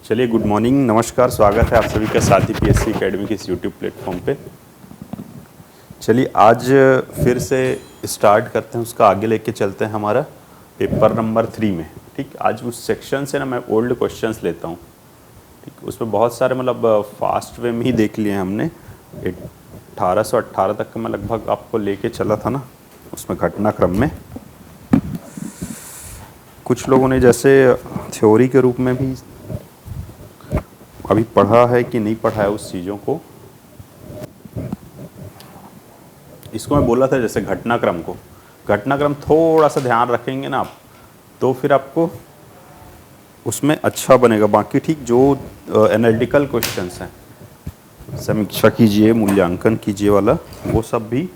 चलिए, good morning, नमस्कार, स्वागत है आप सभी का साथी पीएससी एकेडमी के इस यूट्यूब प्लेटफॉर्म पे। चलिए, आज फिर से स्टार्ट करते हैं, उसका आगे लेके चलते हैं हमारा पेपर नंबर 3 में। ठीक, आज उस सेक्शन से ना मैं ओल्ड क्वेश्चंस लेता हूँ। ठीक, उसमें बहुत सारे मतलब फास्ट वे में ही देख लिए हमने। 1818 तक का मैं लगभग आपको लेके चला था ना, उसमें घटनाक्रम में कुछ लोगों ने जैसे थ्योरी के रूप में भी अभी पढ़ा है कि नहीं पढ़ा है उस चीज़ों को। इसको मैं बोला था जैसे घटनाक्रम थोड़ा सा ध्यान रखेंगे ना आप, तो फिर आपको उसमें अच्छा बनेगा। बाकी ठीक, जो एनालिटिकल क्वेश्चंस हैं, समीक्षा कीजिए, मूल्यांकन कीजिए वाला, वो सब भी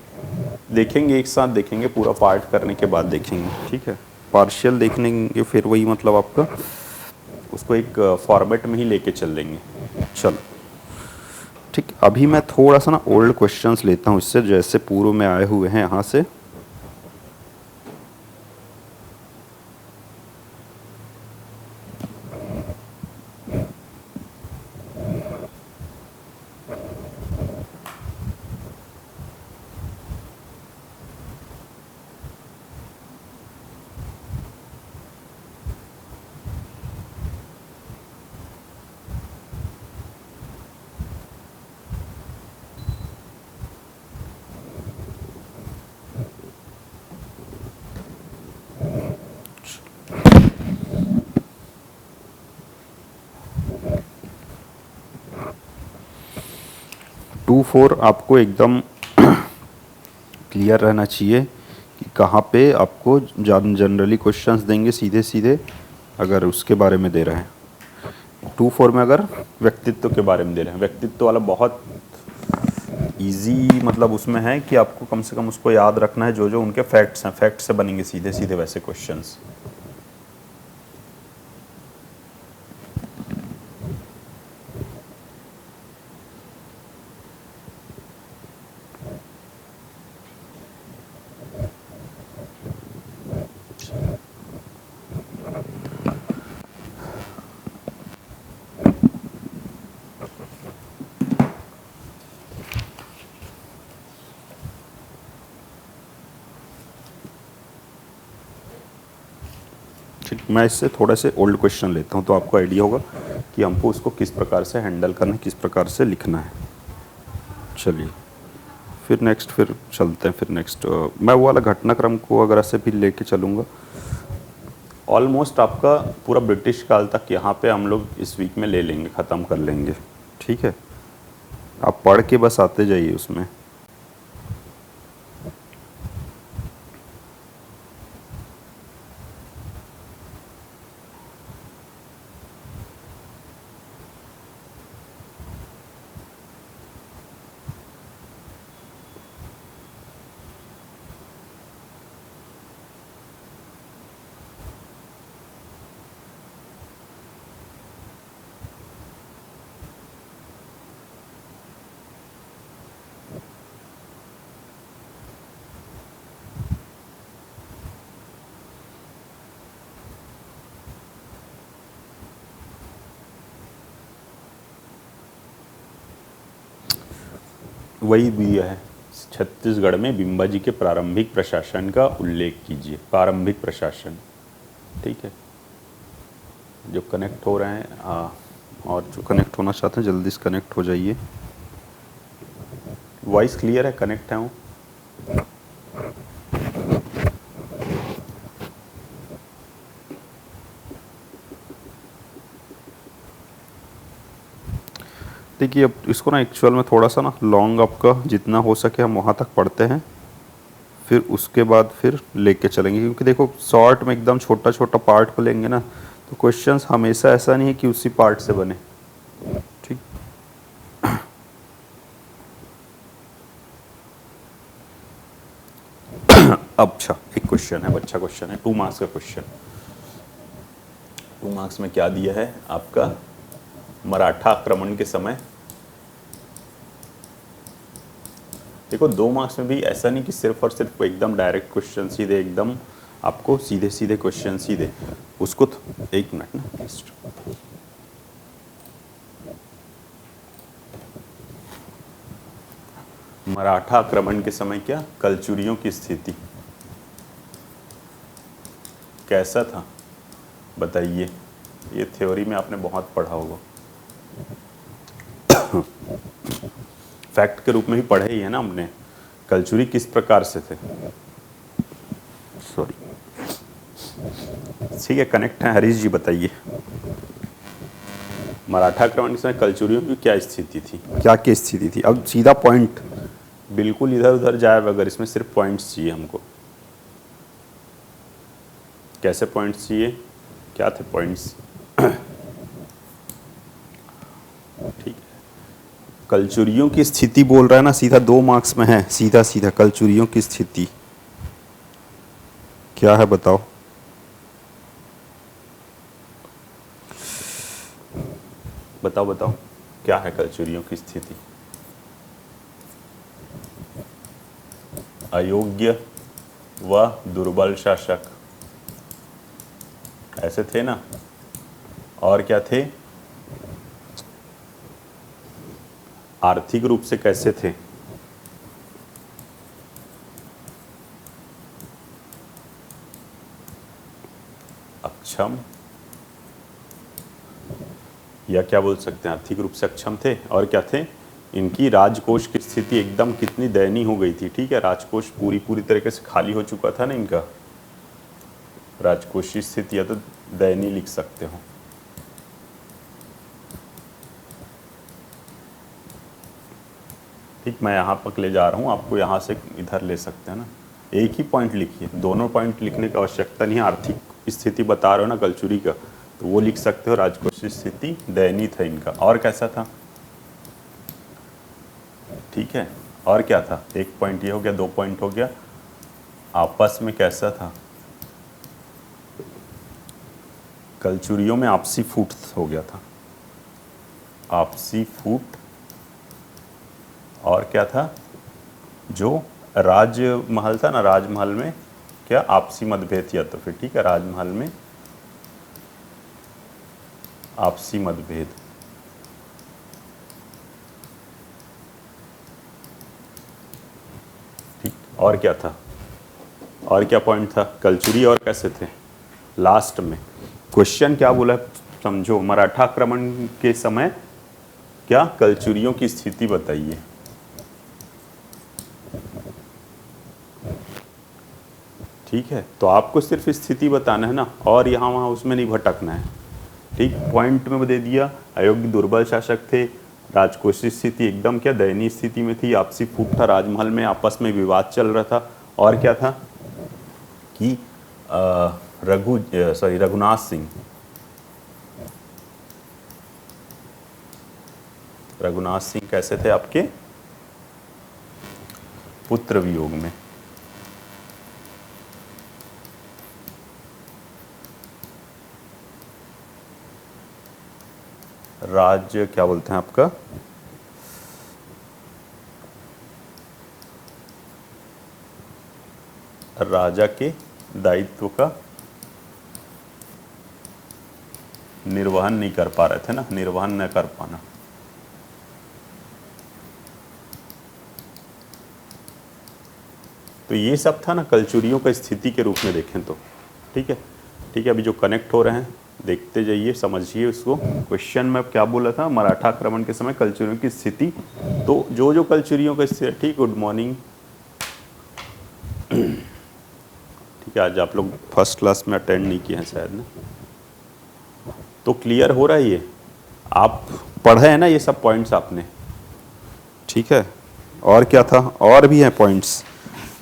देखेंगे, एक साथ देखेंगे, पूरा पार्ट करने के बाद देखेंगे। ठीक है, पार्शियल देखने फिर वही मतलब आपका उसको एक फॉर्मेट में ही लेके चल लेंगे। चलो ठीक, अभी मैं थोड़ा सा ना ओल्ड क्वेश्चंस लेता हूँ इससे, जैसे पूर्व में आए हुए हैं यहाँ से। टू फोर आपको एकदम क्लियर रहना चाहिए कि कहाँ पे आपको जनरली क्वेश्चंस देंगे सीधे सीधे, अगर उसके बारे में दे रहे हैं। 2-4 में अगर व्यक्तित्व के बारे में दे रहे हैं, व्यक्तित्व वाला बहुत इजी मतलब उसमें है कि आपको कम से कम उसको याद रखना है, जो जो उनके फैक्ट्स हैं, फैक्ट से बनेंगे सीधे सीधे वैसे क्वेश्चंस। मैं इससे थोड़े से ओल्ड क्वेश्चन लेता हूँ, तो आपको आइडिया होगा कि हमको उसको किस प्रकार से हैंडल करना है, किस प्रकार से लिखना है। चलिए, फिर चलते हैं। फिर नेक्स्ट मैं वो वाला घटनाक्रम को अगर ऐसे भी लेके चलूँगा, ऑलमोस्ट आपका पूरा ब्रिटिश काल तक यहाँ पे हम लोग इस वीक में ले लेंगे, ख़त्म कर लेंगे। ठीक है, आप पढ़ के बस आते जाइए उसमें। वही दिया है, छत्तीसगढ़ में बिम्बाजी के प्रारंभिक प्रशासन का उल्लेख कीजिए। प्रारंभिक प्रशासन, ठीक है। जो कनेक्ट हो रहे हैं और जो कनेक्ट होना चाहते हैं जल्दी से कनेक्ट हो जाइए। वॉइस क्लियर है, कनेक्ट है हूँ। देखिए, अब इसको ना एक्चुअल में थोड़ा सा ना लॉन्ग आपका जितना हो सके हम वहाँ तक पढ़ते हैं, फिर उसके बाद फिर लेके चलेंगे। क्योंकि देखो, शॉर्ट में एकदम छोटा छोटा पार्ट को लेंगे ना, तो क्वेश्चंस हमेशा ऐसा नहीं है कि उसी पार्ट से बने। ठीक, अच्छा, एक क्वेश्चन है, अच्छा क्वेश्चन है, 2 मार्क्स का क्वेश्चन। 2 मार्क्स में क्या दिया है आपका, मराठा आक्रमण के समय। देखो, 2 मार्क्स में भी ऐसा नहीं कि सिर्फ और सिर्फ एकदम डायरेक्ट क्वेश्चन सीधे, एकदम आपको सीधे सीधे क्वेश्चन सीधे उसको। एक मिनट ना, मराठा आक्रमण के समय क्या कलचुरियों की स्थिति कैसा था बताइए। ये थ्योरी में आपने बहुत पढ़ा होगा, फैक्ट के रूप में ही पढ़े ही है ना हमने। कलचुरी किस प्रकार से थे, सॉरी, ठीक है कनेक्ट है। हरीश जी बताइए, मराठा आक्रमण के समय कलचुरियों की क्या स्थिति थी, क्या की स्थिति थी। अब सीधा पॉइंट, बिल्कुल इधर उधर जाए अगर, इसमें सिर्फ पॉइंट्स चाहिए हमको। कैसे पॉइंट्स चाहिए, क्या थे पॉइंट्स, ठीक है। कलचुरियों की स्थिति बोल रहा है ना, सीधा 2 मार्क्स में है, सीधा सीधा कलचुरियों की स्थिति क्या है बताओ। बताओ बताओ क्या है कलचुरियों की स्थिति। अयोग्य व दुर्बल शासक ऐसे थे ना, और क्या थे, आर्थिक रूप से कैसे थे, अक्षम, या क्या बोल सकते हैं, आर्थिक रूप से अक्षम थे। और क्या थे, इनकी राजकोष की स्थिति एकदम कितनी दयनीय हो गई थी। ठीक है, राजकोष पूरी तरीके से खाली हो चुका था ना इनका, राजकोषीय स्थिति या तो दयनीय लिख सकते हो। ठीक, मैं यहाँ तक ले जा रहा हूँ, आपको यहाँ से इधर ले सकते हैं ना। एक ही पॉइंट लिखिए, दोनों पॉइंट लिखने की आवश्यकता नहीं है। आर्थिक स्थिति बता रहे हो ना कलचुरी का, तो वो लिख सकते हो, राजकोषीय स्थिति दयनीय था इनका। और कैसा था, ठीक है, और क्या था, 1 पॉइंट ये हो गया, 2 पॉइंट हो गया, आपस में कैसा था, कलचुरियों में आपसी फूट हो गया था, आपसी फूट। और क्या था, जो राजमहल था ना, राजमहल में क्या आपसी मतभेद या तो फिर, ठीक है, राजमहल में आपसी मतभेद। ठीक, और क्या था, और क्या पॉइंट था, कलचुरी और कैसे थे। लास्ट में क्वेश्चन क्या बोला है समझो, मराठा आक्रमण के समय क्या कलचुरियों की स्थिति बताइए। ठीक है, तो आपको सिर्फ स्थिति बताना है ना, और यहाँ वहाँ उसमें नहीं भटकना है। ठीक, पॉइंट में दे दिया, अयोग्य दुर्बल शासक थे, राजकोषीय स्थिति एकदम क्या दयनीय स्थिति में थी, आपसी फूट था, राजमहल में आपस में विवाद चल रहा था। और क्या था कि रघुनाथ सिंह, रघुनाथ सिंह कैसे थे आपके, पुत्र वियोग में। राज्य क्या बोलते हैं आपका, राजा के दायित्व का निर्वहन नहीं कर पा रहे थे ना, निर्वहन न कर पाना। तो ये सब था ना कलचुरियों का स्थिति के रूप में देखें तो। ठीक है, ठीक है, अभी जो कनेक्ट हो रहे हैं देखते जाइए, समझिए उसको। क्वेश्चन में क्या बोला था, मराठा आक्रमण के समय कलचुरियों की स्थिति। तो जो जो कलचुरियों का स्थिति, ठीक, गुड मॉर्निंग। ठीक है, आज आप लोग फर्स्ट क्लास में अटेंड नहीं किए हैं शायद ना, तो क्लियर हो रहा है ये, आप पढ़े हैं ना ये सब पॉइंट्स आपने। ठीक है, और क्या था, और भी हैं पॉइंट्स।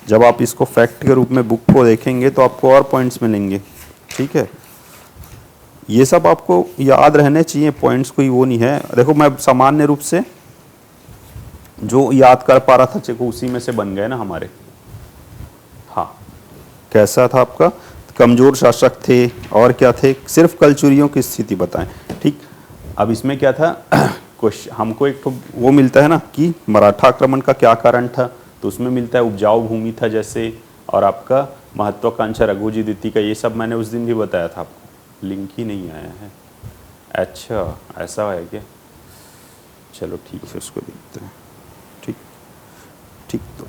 जब आप इसको फैक्ट के रूप में बुक को देखेंगे तो आपको और पॉइंट्स मिलेंगे। ठीक है, ये सब आपको याद रहने चाहिए पॉइंट्स, कोई वो नहीं है। देखो मैं सामान्य रूप से जो याद कर पा रहा था चेको उसी में से बन गए ना हमारे। हाँ, कैसा था आपका, कमजोर शासक थे, और क्या थे, सिर्फ कलचुरियों की स्थिति बताएं। ठीक, अब इसमें क्या था, हमको एक तो वो मिलता है ना कि मराठा आक्रमण का क्या कारण था, तो उसमें मिलता है उपजाऊ भूमि था जैसे, और आपका महत्वाकांक्षा रघुजी द्वितीय का, ये सब मैंने उस दिन भी बताया था आपको। लिंक ही नहीं आया है, अच्छा ऐसा है क्या, चलो ठीक है उसको देखते हैं। ठीक,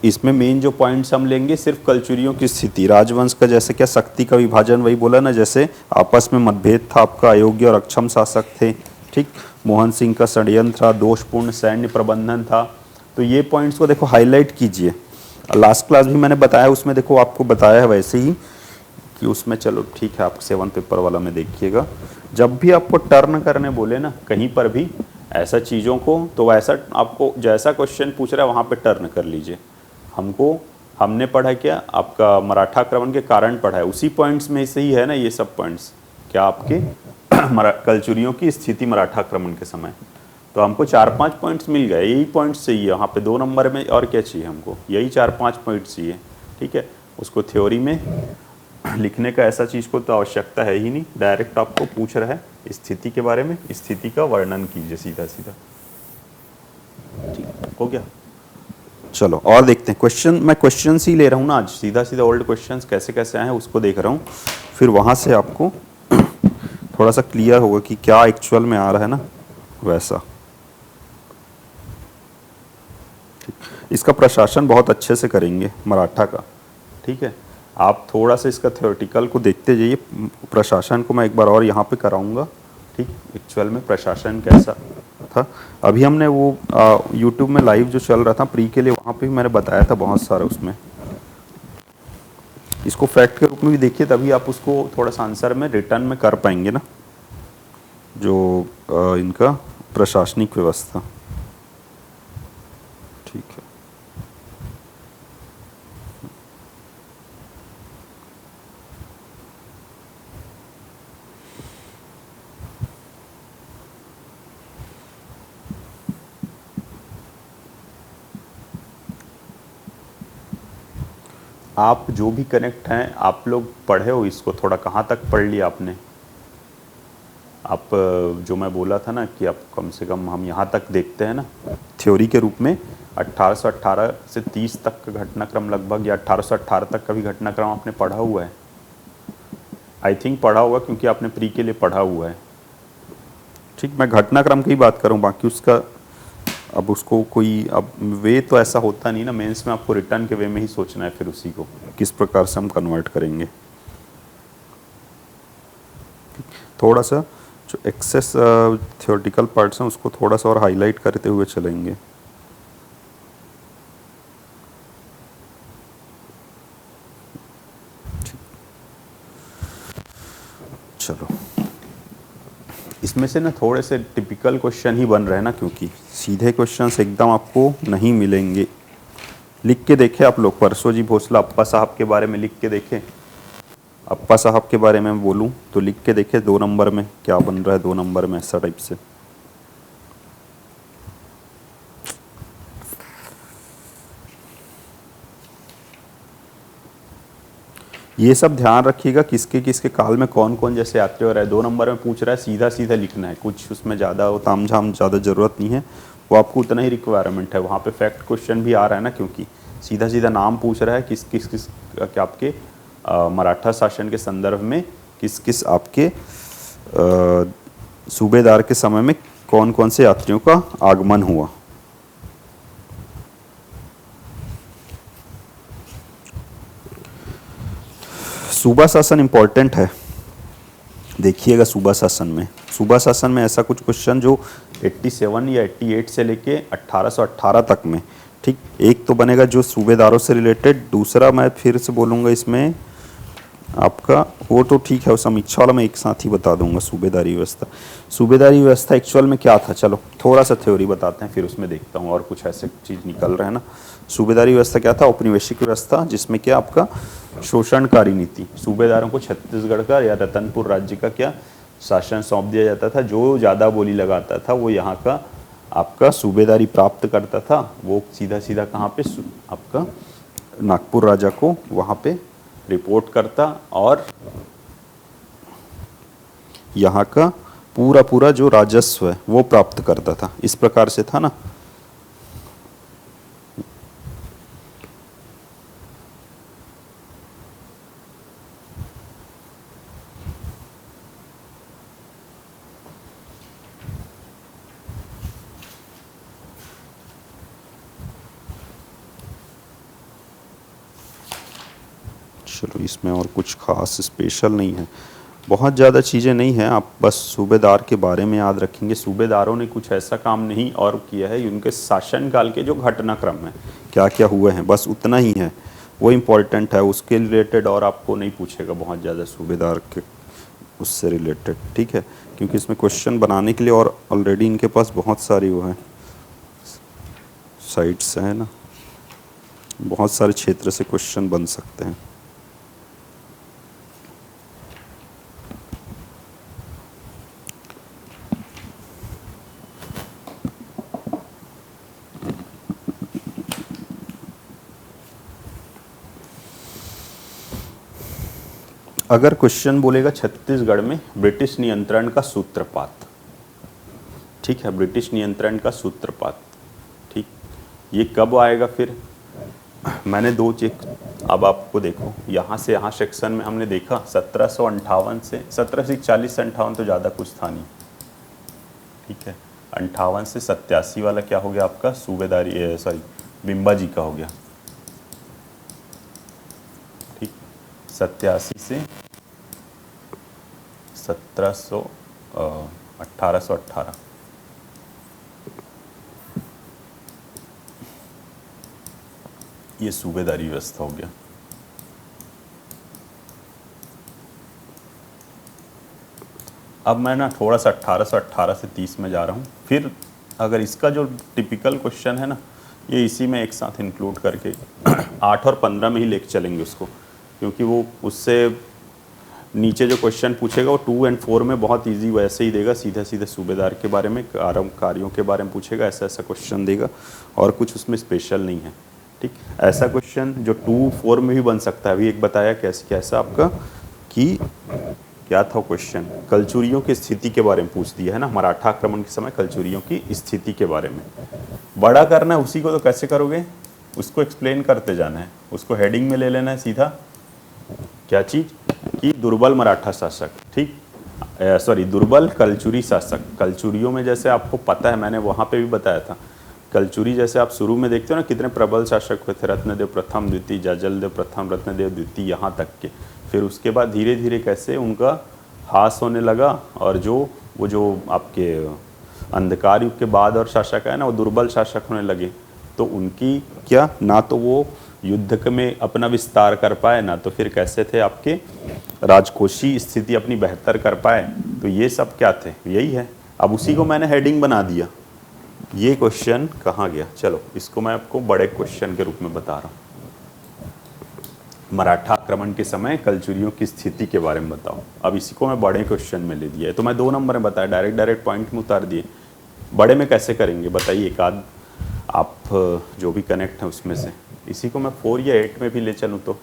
इसमें मेन जो पॉइंट्स हम लेंगे सिर्फ कलचुरियों की स्थिति, राजवंश का जैसे क्या शक्ति का विभाजन, वही बोला ना, जैसे आपस में मतभेद था, आपका अयोग्य और अक्षम शासक थे, ठीक, मोहन सिंह का षड्यंत्र था, दोषपूर्ण सैन्य प्रबंधन था। तो ये पॉइंट्स को देखो हाईलाइट कीजिए। लास्ट क्लास भी मैंने बताया, उसमें देखो आपको बताया है वैसे ही कि उसमें, चलो ठीक है, आप 7 पेपर वाला में देखिएगा, जब भी आपको टर्न करने बोले ना कहीं पर भी ऐसा चीज़ों को, तो वैसा आपको जैसा क्वेश्चन पूछ रहा है वहाँ पे टर्न कर लीजिए। हमने पढ़ा क्या, आपका मराठा आक्रमण के कारण पढ़ा है, उसी पॉइंट्स में से ही है ना ये सब पॉइंट्स, क्या आपके कलचुरियों की स्थिति मराठा आक्रमण के समय। तो हमको 4-5 पॉइंट्स मिल गए, यही पॉइंट्स चाहिए वहाँ पे 2 नंबर में, और क्या चाहिए हमको, यही 4-5 पॉइंट्स चाहिए, ठीक है। उसको थ्योरी में लिखने का ऐसा चीज़ को तो आवश्यकता है ही नहीं, डायरेक्ट आपको पूछ रहा है स्थिति के बारे में, स्थिति का वर्णन कीजिए सीधा सीधा, ठीक हो गया। चलो और देखते हैं क्वेश्चन, मैं क्वेश्चन ही ले रहा हूँ ना आज, सीधा सीधा ओल्ड क्वेश्चंस कैसे कैसे आए हैं उसको देख रहा हूँ, फिर वहाँ से आपको थोड़ा सा क्लियर होगा कि क्या एक्चुअल में आ रहा है ना वैसा। इसका प्रशासन बहुत अच्छे से करेंगे मराठा का, ठीक है। आप थोड़ा सा इसका थ्योरेटिकल को देखते जाइए, प्रशासन को मैं एक बार और यहाँ पे कराऊंगा, ठीक, एक्चुअल में प्रशासन कैसा था। अभी हमने वो यूट्यूब में लाइव जो चल रहा था प्री के लिए, वहाँ पे भी मैंने बताया था बहुत सारा उसमें। इसको फैक्ट के रूप में भी देखिए, तभी आप उसको थोड़ा सा आंसर में रिटर्न में कर पाएंगे ना, जो इनका प्रशासनिक व्यवस्था, ठीक है। आप जो भी कनेक्ट हैं, आप लोग पढ़े हो इसको, थोड़ा कहाँ तक पढ़ लिया आपने? आप जो मैं बोला था ना कि आप कम से कम हम यहाँ तक देखते हैं ना थ्योरी के रूप में, 1818 से 30 तक का घटनाक्रम लगभग, या 1818 तक का भी घटनाक्रम आपने पढ़ा हुआ है, आई थिंक पढ़ा हुआ, क्योंकि आपने प्री के लिए पढ़ा हुआ है, ठीक। मैं घटनाक्रम की बात करूँ, बाकी उसका अब उसको कोई, अब वे तो ऐसा होता नहीं ना, मेंस में आपको रिटर्न के वे में ही सोचना है, फिर उसी को किस प्रकार से हम कन्वर्ट करेंगे। थोड़ा सा जो एक्सेस थ्योरेटिकल पार्ट्स हैं उसको थोड़ा सा और हाईलाइट करते हुए चलेंगे। चलो, इसमें से ना थोड़े से टिपिकल क्वेश्चन ही बन रहे हैं ना, क्योंकि सीधे क्वेश्चंस एकदम आपको नहीं मिलेंगे। लिख के देखे आप लोग, परसों जी भोसला अप्पा साहब के बारे में लिख के देखे, अप्पा साहब के बारे में बोलूं तो लिख के देखे 2 नंबर में क्या बन रहा है, 2 नंबर में ऐसा टाइप से। ये सब ध्यान रखिएगा, किसके किसके काल में कौन कौन जैसे यात्री हो रहा है। 2 नंबर में पूछ रहा है, सीधा सीधा लिखना है, कुछ उसमें ज़्यादा तामझाम ज़्यादा ज़रूरत नहीं है, वो आपको उतना ही रिक्वायरमेंट है। वहाँ पे फैक्ट क्वेश्चन भी आ रहा है ना, क्योंकि सीधा सीधा नाम पूछ रहा है किस किस किस क्या आपके मराठा शासन के संदर्भ में किस किस आपके सूबेदार के समय में कौन कौन से यात्रियों का आगमन हुआ। सूबा शासन इंपॉर्टेंट है, देखिएगा सूबा शासन में ऐसा कुछ क्वेश्चन जो 87 या 88 से लेके 1818 तक में, ठीक। एक तो बनेगा जो सूबेदारों से रिलेटेड, दूसरा मैं फिर से बोलूँगा इसमें आपका, वो तो ठीक है, वो समीक्षा वाला मैं एक साथ ही बता दूंगा। सूबेदारी व्यवस्था एक्चुअल में क्या था, चलो थोड़ा सा थ्योरी बताते हैं, फिर उसमें देखता हूँ और कुछ ऐसे चीज़ निकल रहे हैं ना। सूबेदारी व्यवस्था क्या था, औपनिवेशिक व्यवस्था, जिसमें क्या आपका शोषणकारी नीति, सूबेदारों को छत्तीसगढ़ का या रतनपुर राज्य का क्या शासन सौंप दिया जाता था, जो ज़्यादा बोली लगाता था वो यहाँ का आपका सूबेदारी प्राप्त करता था, वो सीधा सीधा कहाँ पे आपका नागपुर राजा को वहाँ पे रिपोर्ट करता, और यहाँ का पूरा पूरा जो राजस्व है वो प्राप्त करता था। इस प्रकार से था ना। चलो इसमें और कुछ खास स्पेशल नहीं है, बहुत ज़्यादा चीज़ें नहीं हैं। आप बस सूबेदार के बारे में याद रखेंगे। सूबेदारों ने कुछ ऐसा काम नहीं और किया है, उनके शासनकाल के जो घटनाक्रम है क्या क्या हुए हैं, बस उतना ही है, वो इम्पोर्टेंट है। उसके रिलेटेड और आपको नहीं पूछेगा बहुत ज़्यादा सूबेदार के उससे रिलेटेड, ठीक है, क्योंकि इसमें क्वेश्चन बनाने के लिए और ऑलरेडी इनके पास बहुत सारी वो है साइट्स हैं ना, बहुत सारे क्षेत्र से क्वेश्चन बन सकते हैं। अगर क्वेश्चन बोलेगा छत्तीसगढ़ में ब्रिटिश नियंत्रण का सूत्रपात, ठीक है, ब्रिटिश नियंत्रण का सूत्रपात, ठीक, ये कब आएगा फिर? मैंने दो चेक, अब आपको देखो यहाँ से यहाँ सेक्शन में हमने देखा 1758 से 1740 से 58 तो ज़्यादा कुछ था नहीं, ठीक है, 58 से 87 वाला क्या हो गया आपका सूबेदारी, सॉरी बिम्बा जी का हो गया, ठीक, 87 से 1818 ये सूबेदारी व्यवस्था हो गया। अब मैं ना थोड़ा सा 1818 से 30 में जा रहा हूँ। फिर अगर इसका जो टिपिकल क्वेश्चन है ना, ये इसी में एक साथ इंक्लूड करके 8 और 15 में ही लेके चलेंगे उसको, क्योंकि वो उससे नीचे जो क्वेश्चन पूछेगा वो 2 और 4 में बहुत इजी वैसे ही देगा, सीधे सीधे सूबेदार के बारे में, कार्यों के बारे में पूछेगा, ऐसा ऐसा क्वेश्चन देगा और कुछ उसमें स्पेशल नहीं है, ठीक। ऐसा क्वेश्चन जो 2, 4 में भी बन सकता है, अभी एक बताया कैसे कैसा आपका कि क्या था क्वेश्चन, कलचुरियों की स्थिति के बारे में पूछ दिया है ना, मराठा आक्रमण के समय कलचुरियों की स्थिति के बारे में। बड़ा करना है उसी को, तो कैसे करोगे, उसको एक्सप्लेन करते जाना है, उसको हेडिंग में ले लेना है सीधा, क्या चीज़ कि दुर्बल मराठा शासक, ठीक, सॉरी दुर्बल कलचुरी शासक। कलचुरियों में जैसे आपको पता है, मैंने वहाँ पे भी बताया था, कलचुरी जैसे आप शुरू में देखते हो ना कितने प्रबल शासक हुए थे, रत्नदेव प्रथम द्वितीय, जाजलदेव प्रथम, रत्नदेव द्वितीय, यहाँ तक के। फिर उसके बाद धीरे धीरे कैसे उनका ह्रास होने लगा, और वो जो आपके अंधकार युग के बाद और शासक है ना, वो दुर्बल शासक होने लगे, तो उनकी क्या, ना तो वो युद्ध में अपना विस्तार कर पाए, ना तो फिर कैसे थे आपके राजकोषीय स्थिति अपनी बेहतर कर पाए। तो ये सब क्या थे, यही है। अब उसी को मैंने हेडिंग बना दिया। ये क्वेश्चन कहाँ गया, चलो इसको मैं आपको बड़े क्वेश्चन के रूप में बता रहा हूँ। मराठा आक्रमण के समय कलचुरियों की स्थिति के बारे में बताओ। अब इसी को मैं बड़े क्वेश्चन में ले दिया है, तो मैं 2 नंबर में बताया, डायरेक्ट पॉइंट में उतार दिए। बड़े में कैसे करेंगे बताइए, एक आध आप जो भी कनेक्ट है उसमें से। इसी को मैं 4 या 8 में भी ले चलूँ तो,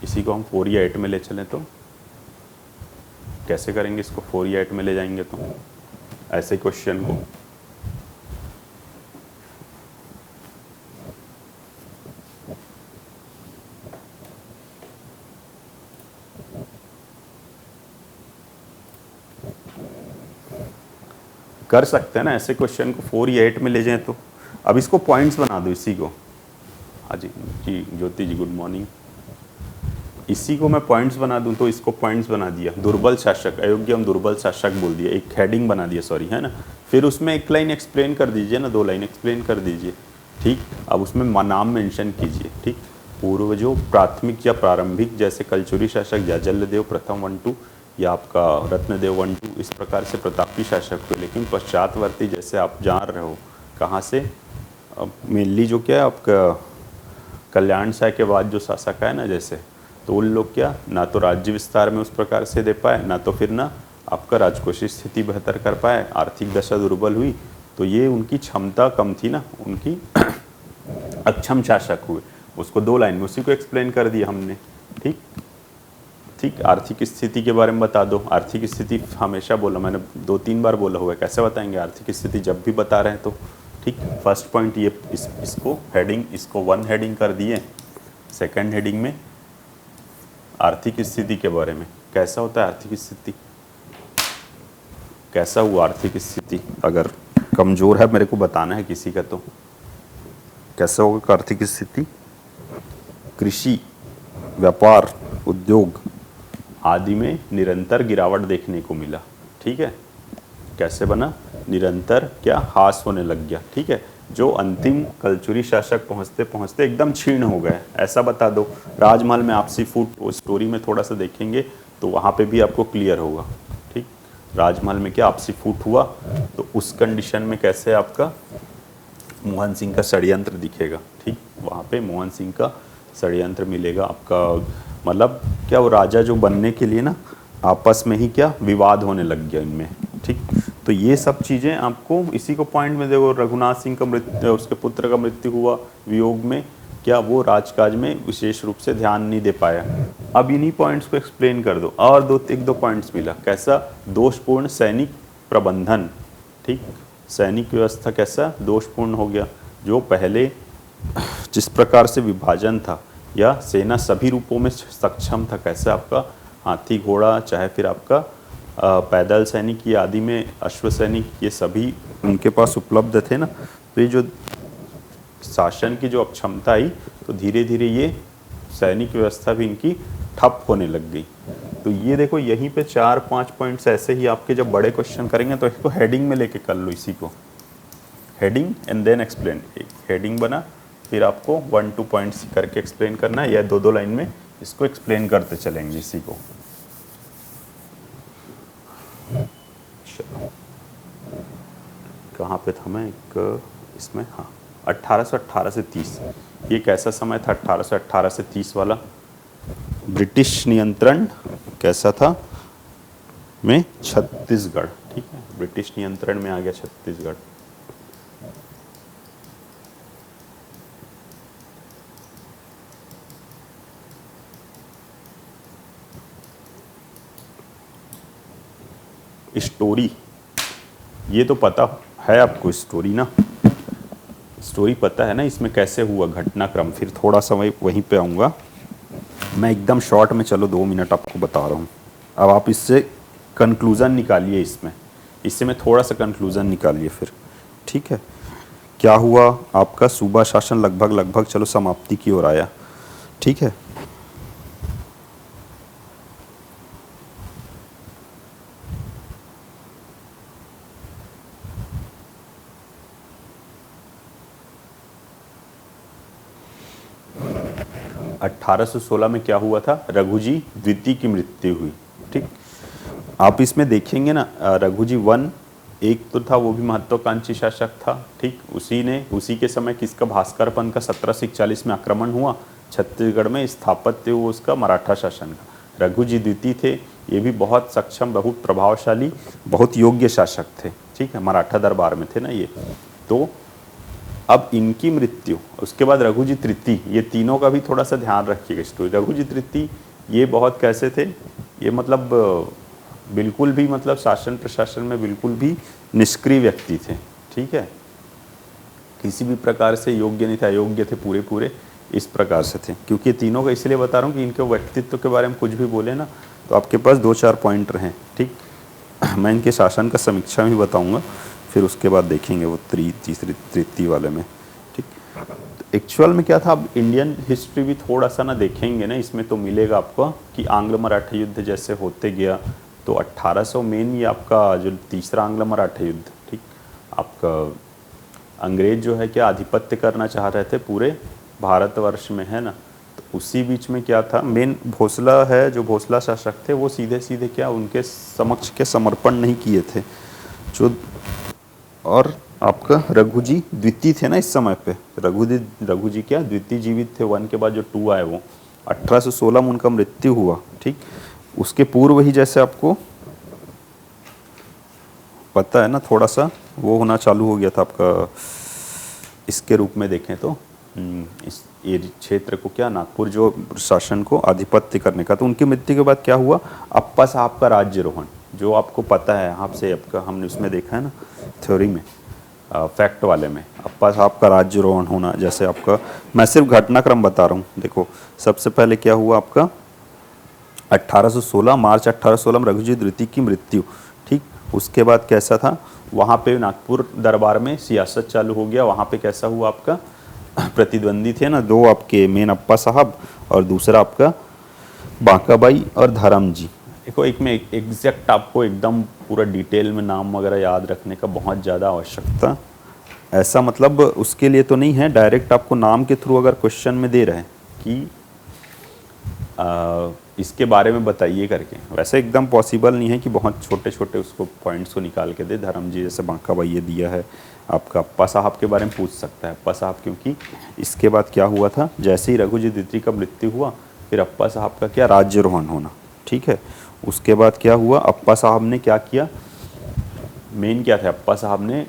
इसी को हम 4 या 8 में ले चलें तो कैसे करेंगे इसको, 4 या 8 में ले जाएंगे तो ऐसे क्वेश्चन को। कर सकते हैं ना ऐसे क्वेश्चन को 4 या 8 में ले जाएं तो। अब इसको पॉइंट्स बना दो इसी को। हाँ जी जी ज्योति जी गुड मॉर्निंग। इसी को मैं पॉइंट्स बना दूं तो इसको पॉइंट्स बना दिया, दुर्बल शासक, अयोग्य हम दुर्बल शासक बोल दिया, एक हेडिंग बना दिया, सॉरी, है ना। फिर उसमें एक लाइन एक्सप्लेन कर दीजिए ना, 2 लाइन एक्सप्लेन कर दीजिए, ठीक। अब उसमें नाम मेंशन कीजिए, ठीक। पूर्वजों प्राथमिक या प्रारंभिक जैसे कलचुरी शासक जाजलदेव प्रथम 1 2 या आपका रत्नदेव 1 2, इस प्रकार से प्रतापी शासक हुए। लेकिन पश्चातवर्ती जैसे आप जान रहे हो कहाँ से, मेनली जो क्या है आपका कल्याण साय के बाद जो शासक है ना, जैसे तो उन लोग क्या ना तो राज्य विस्तार में उस प्रकार से दे पाए, ना तो फिर ना आपका राजकोषीय स्थिति बेहतर कर पाए, आर्थिक दशा दुर्बल हुई, तो ये उनकी क्षमता कम थी ना, उनकी अक्षम शासक हुए। उसको 2 लाइन में उसी को एक्सप्लेन कर दिया हमने, ठीक ठीक। आर्थिक स्थिति के बारे में बता दो। आर्थिक स्थिति हमेशा बोला मैंने, 2-3 बार बोला हुआ है, कैसे बताएंगे आर्थिक स्थिति जब भी बता रहे हैं तो, ठीक। फर्स्ट पॉइंट ये इसको हेडिंग, इसको 1 हेडिंग कर दिए। सेकंड हेडिंग में आर्थिक स्थिति के बारे में, कैसा होता है आर्थिक स्थिति, कैसा हुआ आर्थिक स्थिति, अगर कमज़ोर है मेरे को बताना है किसी का तो कैसा होगा आर्थिक स्थिति, कृषि, व्यापार, उद्योग आदि में निरंतर गिरावट देखने को मिला। ठीक है, कैसे बना, निरंतर क्या हास होने लग गया। ठीक है, जो अंतिम कलचुरी शासक पहुंचते पहुंचते एकदम क्षीण हो गए, ऐसा बता दो। राजमहल में आपसी फूट, वो स्टोरी में थोड़ा सा देखेंगे तो वहाँ पे भी आपको क्लियर होगा। ठीक, राजमहल में क्या आपसी फूट हुआ, तो उस कंडीशन में कैसे आपका मोहन सिंह का षड्यंत्र दिखेगा। ठीक, वहाँ पे मोहन सिंह का षड्यंत्र मिलेगा आपका, मतलब क्या वो राजा जो बनने के लिए ना आपस में ही क्या विवाद होने लग गया इनमें। ठीक, तो ये सब चीज़ें आपको इसी को पॉइंट में देखो, रघुनाथ सिंह का मृत्यु, उसके पुत्र का मृत्यु हुआ वियोग में, क्या वो राजकाज में विशेष रूप से ध्यान नहीं दे पाया। अब इन्हीं पॉइंट्स को एक्सप्लेन कर दो, और एक दो पॉइंट्स मिला, कैसा, दोषपूर्ण सैनिक प्रबंधन। ठीक, सैनिक व्यवस्था कैसा दोषपूर्ण हो गया, जो पहले जिस प्रकार से विभाजन था या सेना सभी रूपों में सक्षम था, कैसे आपका हाथी घोड़ा, चाहे फिर आपका पैदल सैनिक ये आदि में अश्व सैनिक, ये सभी उनके पास उपलब्ध थे ना। तो ये जो शासन की जो अक्षमता आई, तो धीरे धीरे ये सैनिक व्यवस्था भी इनकी ठप होने लग गई। तो ये देखो यहीं पे 4-5 पॉइंट्स ऐसे ही आपके जब बड़े क्वेश्चन करेंगे तो इसको हेडिंग में लेके कर लो, इसी को हेडिंग एंड देन एक्सप्लेन। एक हेडिंग बना, फिर आपको 1-2 पॉइंट्स करके एक्सप्लेन करना है, या 2-2 लाइन में इसको एक्सप्लेन करते चलेंगे इसी को। कहाँ पे था मैं, एक इसमें, हाँ 1818 से 30, ये कैसा समय था 1818 से 30 वाला, ब्रिटिश नियंत्रण कैसा था में छत्तीसगढ़। ठीक है, ब्रिटिश नियंत्रण में आ गया छत्तीसगढ़। स्टोरी, ये तो पता है आपको स्टोरी ना, स्टोरी पता है ना इसमें कैसे हुआ घटनाक्रम। फिर थोड़ा सा वहीं पे आऊँगा मैं, एकदम शॉर्ट में, चलो 2 मिनट आपको बता रहा हूँ। अब आप इससे कंक्लूज़न निकालिए, इससे मैं थोड़ा सा कंक्लूज़न निकालिए फिर। ठीक है, क्या हुआ आपका सूबा शासन लगभग चलो समाप्ति की ओर आया। ठीक है, अठारह सौ 16 में क्या हुआ था, रघुजी द्वितीय की मृत्यु हुई। ठीक, आप इसमें देखेंगे ना, रघुजी 1 एक तो था, वो भी महत्वाकांक्षी शासक था। ठीक, उसी के समय किसका, भास्करपन का 1741 में आक्रमण हुआ छत्तीसगढ़ में, स्थापत्य हुआ उसका मराठा शासन का। रघुजी द्वितीय थे, ये भी बहुत सक्षम, बहुत प्रभावशाली, बहुत योग्य शासक थे। ठीक है, मराठा दरबार में थे ना ये। तो अब इनकी मृत्यु, उसके बाद रघुजी तृतीय, ये तीनों का भी थोड़ा सा ध्यान रखिएगा स्टोरी। रघुजी तृतीय ये बहुत कैसे थे, ये मतलब बिल्कुल भी, मतलब शासन प्रशासन में बिल्कुल भी निष्क्रिय व्यक्ति थे। ठीक है, किसी भी प्रकार से योग्य नहीं थे, अयोग्य थे पूरे इस प्रकार से थे। क्योंकि तीनों का इसलिए बता रहा हूँ कि इनके व्यक्तित्व के बारे में कुछ भी बोले ना तो आपके पास 2-4 पॉइंट रहें। ठीक, मैं इनके शासन का समीक्षा में बताऊँगा, फिर उसके बाद देखेंगे वो तृतीय वाले में। ठीक, तो एक्चुअल में क्या था, अब इंडियन हिस्ट्री भी थोड़ा सा ना देखेंगे ना, इसमें तो मिलेगा आपको कि आंग्ल मराठा युद्ध जैसे होते गया, तो 1800 मेन ये आपका जो तीसरा आंग्ल मराठा युद्ध, ठीक, आपका अंग्रेज जो है क्या आधिपत्य करना चाह रहे थे पूरे भारतवर्ष में, है ना। तो उसी बीच में क्या था, मेन भोसला है, जो भोसला शासक थे वो सीधे सीधे क्या उनके समक्ष के समर्पण नहीं किए थे जो, और आपका रघुजी द्वितीय थे ना इस समय पे, रघुजी क्या द्वितीय जीवित थे, 1 के बाद जो 2 आए वो 1816 में उनका मृत्यु हुआ। ठीक, उसके पूर्व ही जैसे आपको पता है ना, थोड़ा सा वो होना चालू हो गया था आपका, इसके रूप में देखें तो इस ये क्षेत्र को क्या, नागपुर जो शासन को आधिपत्य करने का। तो उनकी मृत्यु के बाद क्या हुआ, अप्पा साहब का राज्यरोहण, जो आपको पता है आपसे, आपका हमने उसमें देखा है ना थ्योरी में, फैक्ट वाले में, अप्पा साहब का राज्यरोहण होना। जैसे आपका मैं सिर्फ घटनाक्रम बता रहा हूँ, देखो सबसे पहले क्या हुआ आपका 1816 मार्च 1816 में रघुजी द्वितीय की मृत्यु। ठीक, उसके बाद कैसा था, वहाँ पे नागपुर दरबार में सियासत चालू हो गया, वहाँ पे कैसा हुआ आपका प्रतिद्वंदी थे ना, दो आपके मेन अप्पा साहब और दूसरा आपका बांकाबाई और धर्म जी। देखो एक में एग्जैक्ट आपको एकदम पूरा डिटेल में नाम वगैरह याद रखने का बहुत ज़्यादा आवश्यकता ऐसा मतलब उसके लिए तो नहीं है। डायरेक्ट आपको नाम के थ्रू अगर क्वेश्चन में दे रहे हैं कि इसके बारे में बताइए करके, वैसे एकदम पॉसिबल नहीं है कि बहुत छोटे छोटे उसको पॉइंट्स को निकाल के दे। धर्म जी जैसे बांकाबाई ये दिया है, आपका अप्पा साहब के बारे में पूछ सकता है अप्पा साहब, क्योंकि इसके बाद क्या हुआ था, जैसे ही रघुजी द्वितीय का मृत्यु हुआ फिर अप्पा साहब का क्या राज्यरोहण होना, ठीक है। उसके बाद क्या हुआ, अप्पा साहब ने क्या किया, मेन क्या था, अप्पा साहब ने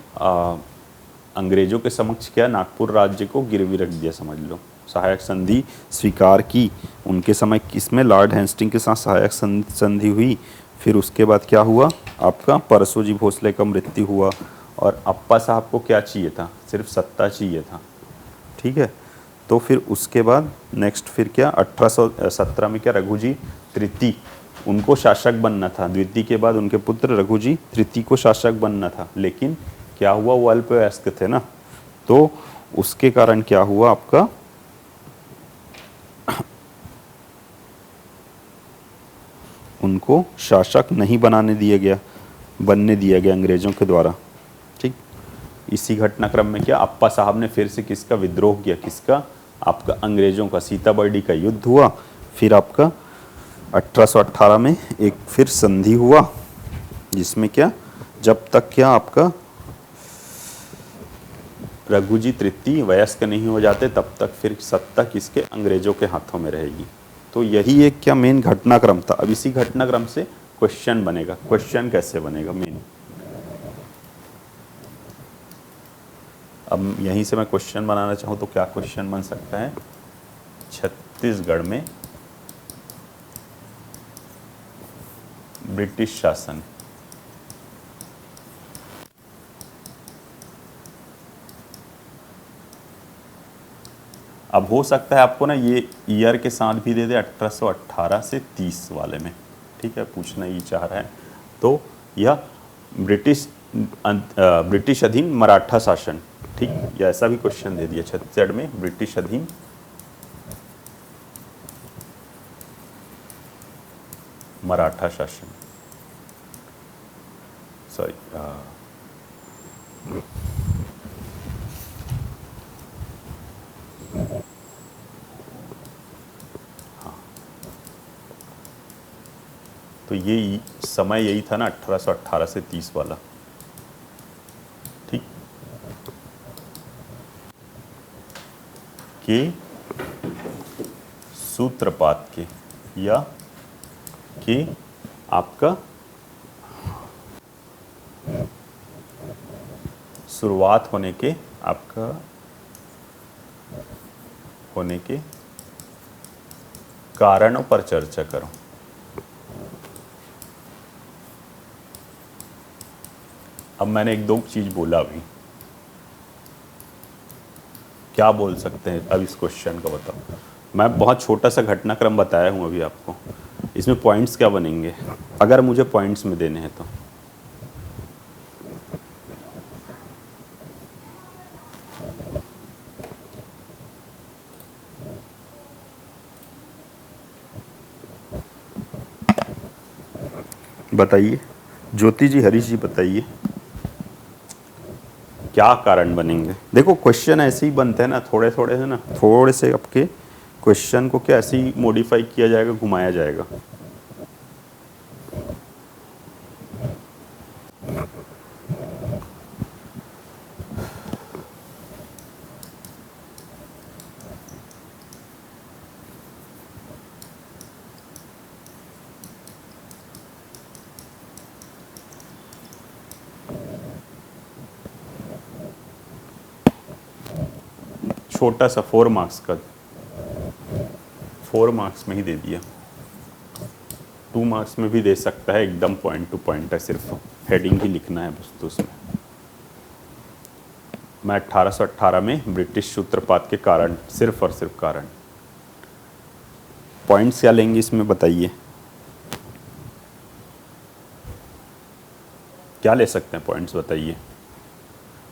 अंग्रेजों के समक्ष क्या नागपुर राज्य को गिरवी रख दिया, समझ लो। सहायक संधि स्वीकार की उनके समय, किसमें, लॉर्ड हेस्टिंग के साथ सहायक संधि हुई। फिर उसके बाद क्या हुआ, आपका परसोजी भोसले का मृत्यु हुआ और अप्पा साहब को क्या चाहिए था, सिर्फ सत्ता चाहिए था, ठीक है। तो फिर उसके बाद नेक्स्ट फिर क्या 1817 में क्या रघुजी तृतीय उनको शासक बनना था, द्वितीय के बाद उनके पुत्र रघुजी तृतीय को शासक बनना था, लेकिन क्या हुआ वो अल्पवयस्क थे ना, तो उसके कारण क्या हुआ आपका उनको शासक नहीं बनने दिया गया अंग्रेजों के द्वारा, ठीक। इसी घटनाक्रम में क्या अप्पा साहब ने फिर से किसका विद्रोह किया, किसका, आपका अंग्रेजों का। सीताबर्डी का युद्ध हुआ, फिर आपका 1818 में एक फिर संधि हुआ जिसमें क्या, जब तक क्या आपका रघुजी तृतीय वयस्क नहीं हो जाते तब तक फिर सत्ता किसके, अंग्रेजों के हाथों में रहेगी। तो यही एक क्या मेन घटनाक्रम था। अब इसी घटनाक्रम से क्वेश्चन बनेगा। क्वेश्चन कैसे बनेगा मेन, अब यहीं से मैं क्वेश्चन बनाना चाहूँ तो क्या क्वेश्चन बन सकता है, छत्तीसगढ़ में ब्रिटिश शासन, अब हो सकता है आपको ना ये ईयर के साथ भी दे दे 1818 से 30 वाले में, ठीक है, पूछना ये चाह रहा है। तो यह ब्रिटिश अधीन मराठा शासन, ठीक, या ऐसा भी क्वेश्चन दे दिया, छत्तीसगढ़ में ब्रिटिश अधीन मराठा शासन, सॉरी तो ये समय यही था ना 1818 से 30 वाला, ठीक। के सूत्रपात के या के आपका शुरुआत होने के, आपका होने के कारणों पर चर्चा करो। अब मैंने एक दो चीज बोला अभी, क्या बोल सकते हैं अब इस क्वेश्चन का बताओ। मैं बहुत छोटा सा घटनाक्रम बताया हूं अभी आपको, इसमें पॉइंट्स क्या बनेंगे अगर मुझे पॉइंट्स में देने हैं तो। बताइए ज्योति जी, हरीश जी, बताइए क्या कारण बनेंगे। देखो क्वेश्चन ऐसे ही बनते हैं ना, थोड़े थोड़े है ना, थोड़े से आपके क्वेश्चन को क्या ऐसे ही मॉडिफाई किया जाएगा, घुमाया जाएगा। छोटा सा 4 मार्क्स का, 4 मार्क्स में ही दे दिया, 2 मार्क्स में भी दे सकता है, एकदम पॉइंट टू पॉइंट है, सिर्फ हेडिंग ही लिखना है बस। तो उसमें मैं 1818 में ब्रिटिश सूत्रपात के कारण, सिर्फ और सिर्फ कारण। पॉइंट्स क्या लेंगे इसमें बताइए, क्या ले सकते हैं पॉइंट्स बताइए।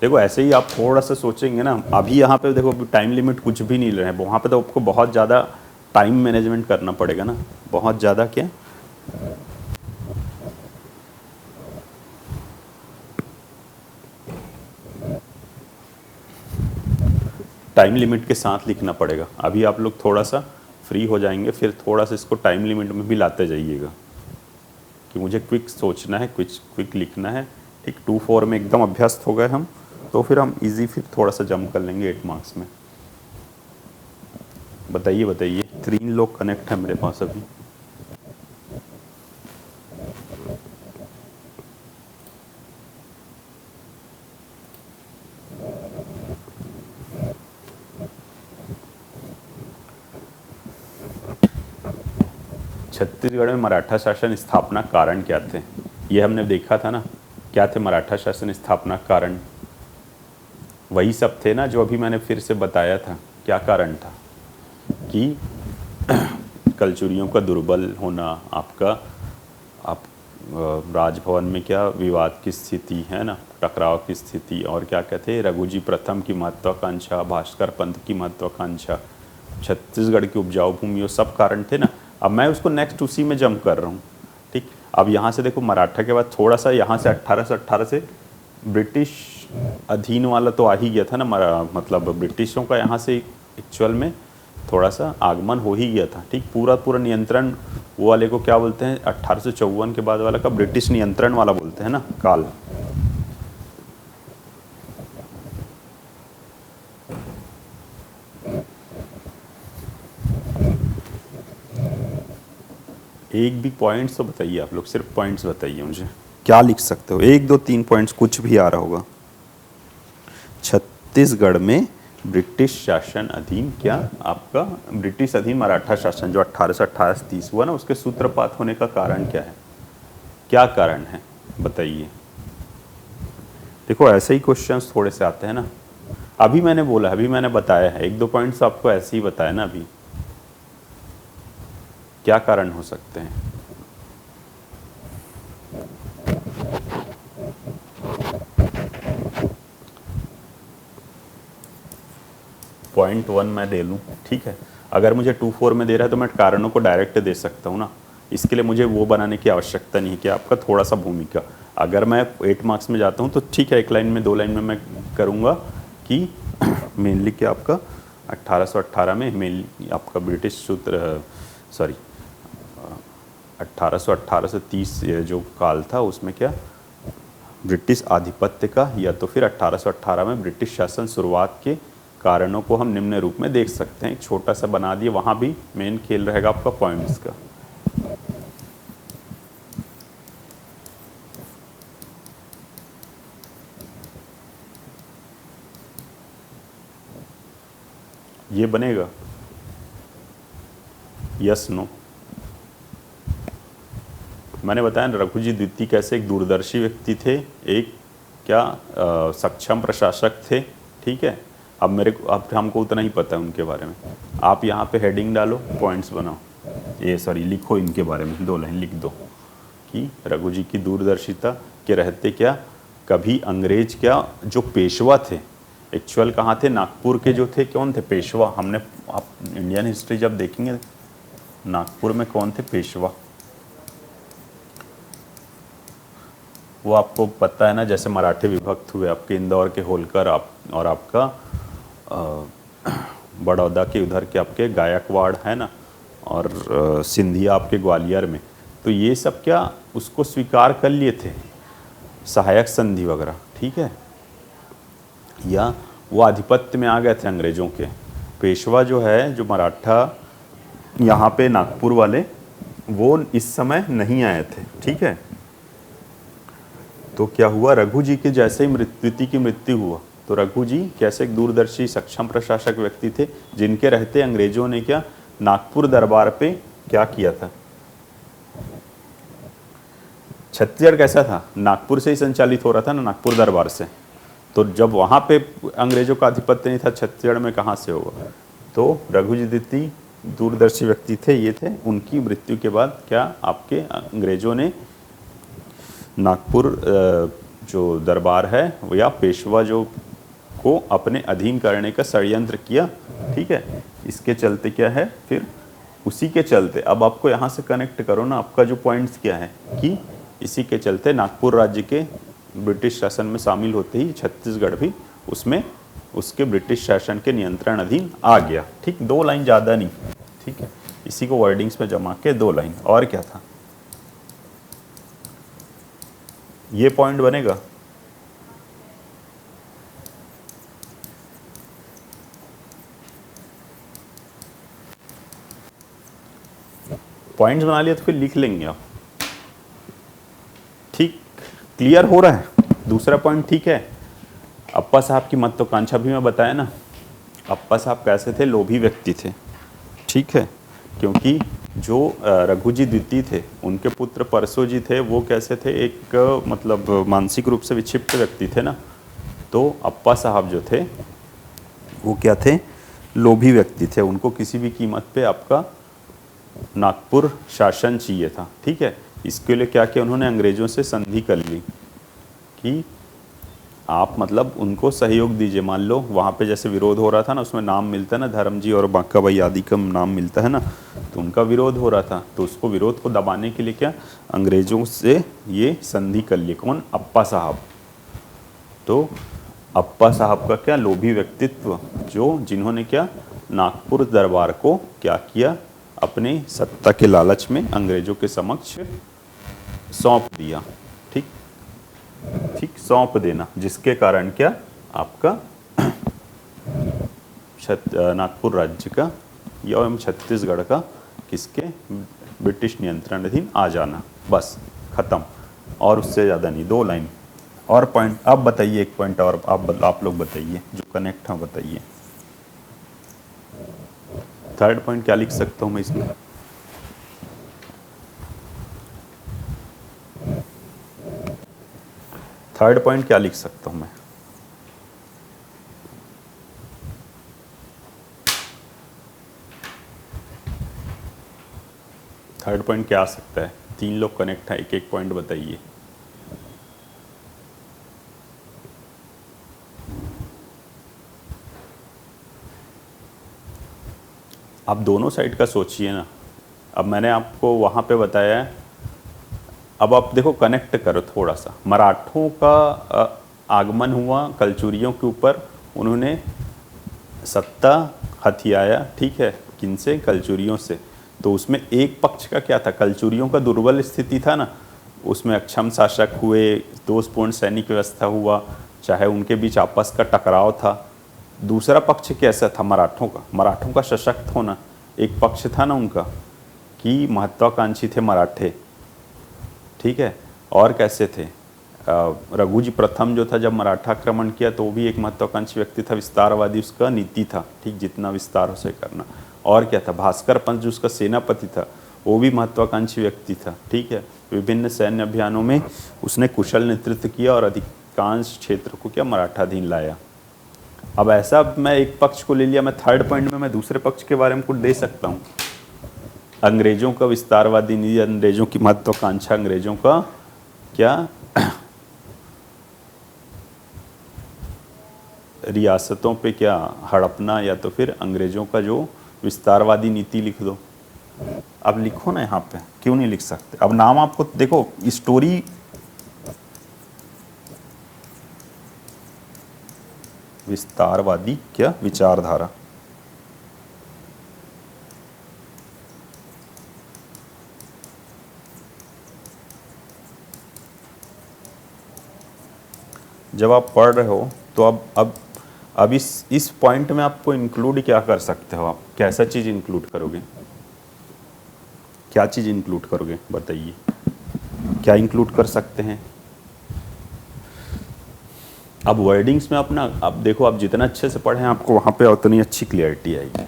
देखो ऐसे ही आप थोड़ा सा सोचेंगे ना, अभी यहाँ पे देखो टाइम लिमिट कुछ भी नहीं ले रहे हैं, वहाँ पे तो आपको बहुत ज़्यादा टाइम मैनेजमेंट करना पड़ेगा ना, बहुत ज़्यादा क्या, टाइम लिमिट के साथ लिखना पड़ेगा। अभी आप लोग थोड़ा सा फ्री हो जाएंगे, फिर थोड़ा सा इसको टाइम लिमिट में भी लाते जाइएगा कि मुझे क्विक सोचना है, क्विक लिखना है। ठीक 2-4 में एकदम अभ्यस्त हो गए हम, तो फिर हम इजी फिर थोड़ा सा जंप कर लेंगे 8 मार्क्स में। बताइए बताइए, 3 लोग कनेक्ट हैं मेरे पास अभी। छत्तीसगढ़ में मराठा शासन स्थापना कारण क्या थे, ये हमने देखा था ना, क्या थे मराठा शासन स्थापना कारण, वही सब थे ना जो अभी मैंने फिर से बताया था। क्या कारण था कि कलचुरियों का दुर्बल होना, आपका आप राजभवन में क्या विवाद की स्थिति है ना, टकराव की स्थिति, और क्या कहते हैं रघुजी प्रथम की महत्वाकांक्षा, भास्कर पंत की महत्वाकांक्षा, छत्तीसगढ़ की उपजाऊ भूमि, वो सब कारण थे ना। अब मैं उसको नेक्स्ट उसी में जंप कर रहा हूँ। ठीक, अब यहाँ से देखो मराठा के बाद थोड़ा सा यहाँ से 1818 से ब्रिटिश अधीन वाला तो आ ही गया था ना, मतलब ब्रिटिशों का यहाँ से एक्चुअल में थोड़ा सा आगमन हो ही गया था। ठीक, पूरा पूरा नियंत्रण वो वाले को क्या बोलते हैं, 1854 के बाद वाला का ब्रिटिश नियंत्रण वाला बोलते हैं ना काल। एक भी पॉइंट्स तो बताइए आप लोग, सिर्फ पॉइंट्स बताइए मुझे, क्या लिख सकते हो, 1 2 3 पॉइंट्स कुछ भी आ रहा होगा। छत्तीसगढ़ में ब्रिटिश शासन अधीन क्या, आपका ब्रिटिश अधीन मराठा शासन जो 1828 से 30 हुआ ना, उसके सूत्रपात होने का कारण क्या है, क्या कारण है बताइए। देखो ऐसे ही क्वेश्चंस थोड़े से आते हैं ना, अभी मैंने बोला, अभी मैंने बताया है, 1 2 पॉइंट्स आपको ऐसे ही बताया ना अभी, क्या कारण हो सकते हैं। पॉइंट 1 मैं दे लूँ, ठीक है, अगर मुझे 2-4 में दे रहा है तो मैं कारणों को डायरेक्ट दे सकता हूँ ना, इसके लिए मुझे वो बनाने की आवश्यकता नहीं है कि आपका थोड़ा सा भूमिका। अगर मैं 8 मार्क्स में जाता हूँ तो ठीक है, 1 लाइन में 2 लाइन में मैं करूँगा कि मेनली क्या आपका 1818 में मेनली आपका ब्रिटिश सूत्र, सॉरी 1818 से 30 जो काल था उसमें क्या ब्रिटिश आधिपत्य का, या तो फिर 1818 में ब्रिटिश शासन शुरुआत के कारणों को हम निम्न रूप में देख सकते हैं। एक छोटा सा बना दिए, वहाँ भी मेन खेल रहेगा आपका पॉइंट्स का। ये बनेगा यस नो। मैंने बताया ना रघुजी द्वितीय कैसे एक दूरदर्शी व्यक्ति थे, एक क्या सक्षम प्रशासक थे। ठीक है, अब हमको उतना ही पता है उनके बारे में। आप यहाँ पे हेडिंग डालो, पॉइंट्स बनाओ, ये सॉरी लिखो इनके बारे में, 2 लाइन लिख दो कि रघुजी की दूरदर्शिता के रहते क्या कभी अंग्रेज क्या जो पेशवा थे, एक्चुअल कहाँ थे, नागपुर के जो थे, कौन थे पेशवा। हमने आप इंडियन हिस्ट्री जब देखेंगे नागपुर में कौन थे पेशवा, वो आपको पता है ना, जैसे मराठे विभक्त हुए आपके इंदौर के होलकर आप, और आपका बड़ौदा के उधर के आपके गायकवाड़ है ना, और सिंधिया आपके ग्वालियर में, तो ये सब क्या उसको स्वीकार कर लिए थे, सहायक संधि वगैरह। ठीक है, या वो आधिपत्य में आ गए थे अंग्रेज़ों के। पेशवा जो है, जो मराठा यहाँ पे नागपुर वाले, वो इस समय नहीं आए थे। ठीक है, तो क्या हुआ, रघु जी के जैसे ही द्वितीय की मृत्यु हुआ, तो रघु जी कैसे एक दूरदर्शी सक्षम प्रशासक व्यक्ति थे, जिनके रहते अंग्रेजों ने क्या नागपुर दरबार पे क्या किया था। छत्तीसगढ़ कैसा था, नागपुर से ही संचालित हो रहा था ना, नागपुर दरबार से। तो जब वहाँ पे अंग्रेजों का आधिपत्य नहीं था, छत्तीसगढ़ में कहाँ से होगा। तो रघु जी द्वितीय दूरदर्शी व्यक्ति थे, ये थे। उनकी मृत्यु के बाद क्या आपके अंग्रेजों ने नागपुर जो दरबार है वो या पेशवा जो को अपने अधीन करने का षड्यंत्र किया। ठीक है, इसके चलते क्या है, फिर उसी के चलते अब आपको यहाँ से कनेक्ट करो ना, आपका जो पॉइंट्स क्या है कि इसी के चलते नागपुर राज्य के ब्रिटिश शासन में शामिल होते ही छत्तीसगढ़ भी उसमें उसके ब्रिटिश शासन के नियंत्रण अधीन आ गया। ठीक, 2 लाइन ज़्यादा नहीं। ठीक है, इसी को वर्डिंग्स में जमा के 2 लाइन। और क्या था, ये पॉइंट बनेगा। पॉइंट्स बना लिया तो फिर लिख लेंगे आप। ठीक, क्लियर हो रहा है। दूसरा पॉइंट ठीक है। अप्पा साहब की महत्वाकांक्षा भी मैं बताया ना। अप्पा साहब कैसे थे, लोभी व्यक्ति थे। ठीक है, क्योंकि जो रघुजी द्वितीय थे उनके पुत्र परसो जी थे, वो कैसे थे, एक मतलब मानसिक रूप से विक्षिप्त व्यक्ति थे ना। तो अप्पा साहब जो थे वो क्या थे, लोभी व्यक्ति थे। उनको किसी भी कीमत पे आपका नागपुर शासन चाहिए था। ठीक है, इसके लिए क्या किया उन्होंने, अंग्रेजों से संधि कर ली कि आप मतलब उनको सहयोग दीजिए। मान लो वहाँ पे जैसे विरोध हो रहा था ना, उसमें नाम मिलता है ना, धर्मजी और बांका भाई आदि का नाम मिलता है ना, तो उनका विरोध हो रहा था। तो उसको विरोध को दबाने के लिए क्या अंग्रेजों से ये संधि कर ली। कौन, अप्पा साहब। तो अप्पा साहब का क्या लोभी व्यक्तित्व, जो जिन्होंने क्या नागपुर दरबार को क्या किया, अपने सत्ता के लालच में अंग्रेजों के समक्ष सौंप दिया। ठीक ठीक, सौंप देना, जिसके कारण क्या आपका नागपुर राज्य का एवं छत्तीसगढ़ का किसके ब्रिटिश नियंत्रण अधीन आ जाना। बस खत्म, और उससे ज़्यादा नहीं। 2 लाइन और पॉइंट। आप बताइए एक पॉइंट और, आप लोग बताइए जो कनेक्ट है, बताइए। थर्ड पॉइंट क्या लिख सकता हूँ मैं इसमें, थर्ड पॉइंट क्या लिख सकता हूँ मैं। थर्ड पॉइंट क्या आ सकता है, 3 लोग कनेक्ट हैं, एक एक पॉइंट बताइए। आप दोनों साइड का सोचिए ना। अब मैंने आपको वहाँ पे बताया है, अब आप देखो कनेक्ट करो थोड़ा सा। मराठों का आगमन हुआ कलचुरियों के ऊपर, उन्होंने सत्ता हथियाया। ठीक है, किनसे, कलचुरियों से। तो उसमें एक पक्ष का क्या था, कलचुरियों का दुर्बल स्थिति था ना, उसमें अक्षम शासक हुए, दोषपूर्ण सैनिक व्यवस्था हुआ, चाहे उनके बीच आपस का टकराव था। दूसरा पक्ष कैसा था, मराठों का सशक्त होना। एक पक्ष था ना उनका कि महत्वाकांक्षी थे मराठे। ठीक है, और कैसे थे, रघुजी प्रथम जो था जब मराठा आक्रमण किया तो वो भी एक महत्वाकांक्षी व्यक्ति था, विस्तारवादी उसका नीति था। ठीक, जितना विस्तार हो सके करना। और क्या था, भास्कर पंत जो उसका सेनापति था वो भी महत्वाकांक्षी व्यक्ति था। ठीक है, विभिन्न सैन्य अभियानों में उसने कुशल नेतृत्व किया और अधिकांश क्षेत्र को क्या मराठाधीन लाया। अब ऐसा मैं एक पक्ष को ले लिया, मैं थर्ड पॉइंट में मैं दूसरे पक्ष के बारे में कुछ दे सकता हूँ। अंग्रेजों का विस्तारवादी नीति, अंग्रेजों की महत्वाकांक्षा, अंग्रेजों का क्या रियासतों पे क्या हड़पना, या तो फिर अंग्रेजों का जो विस्तारवादी नीति लिख दो। अब लिखो ना यहाँ पे, क्यों नहीं लिख सकते। अब नाम आपको देखो, स्टोरी विस्तारवादी क्या विचारधारा, जब आप पढ़ रहे हो तो अब इस पॉइंट में आपको इंक्लूड क्या कर सकते हो, आप कैसा चीज़ इंक्लूड करोगे, क्या चीज़ इंक्लूड करोगे बताइए, क्या इंक्लूड कर सकते हैं। अब वर्डिंग्स में अपना, अब देखो आप जितना अच्छे से पढ़ें आपको वहाँ पे उतनी अच्छी क्लियरिटी आएगी,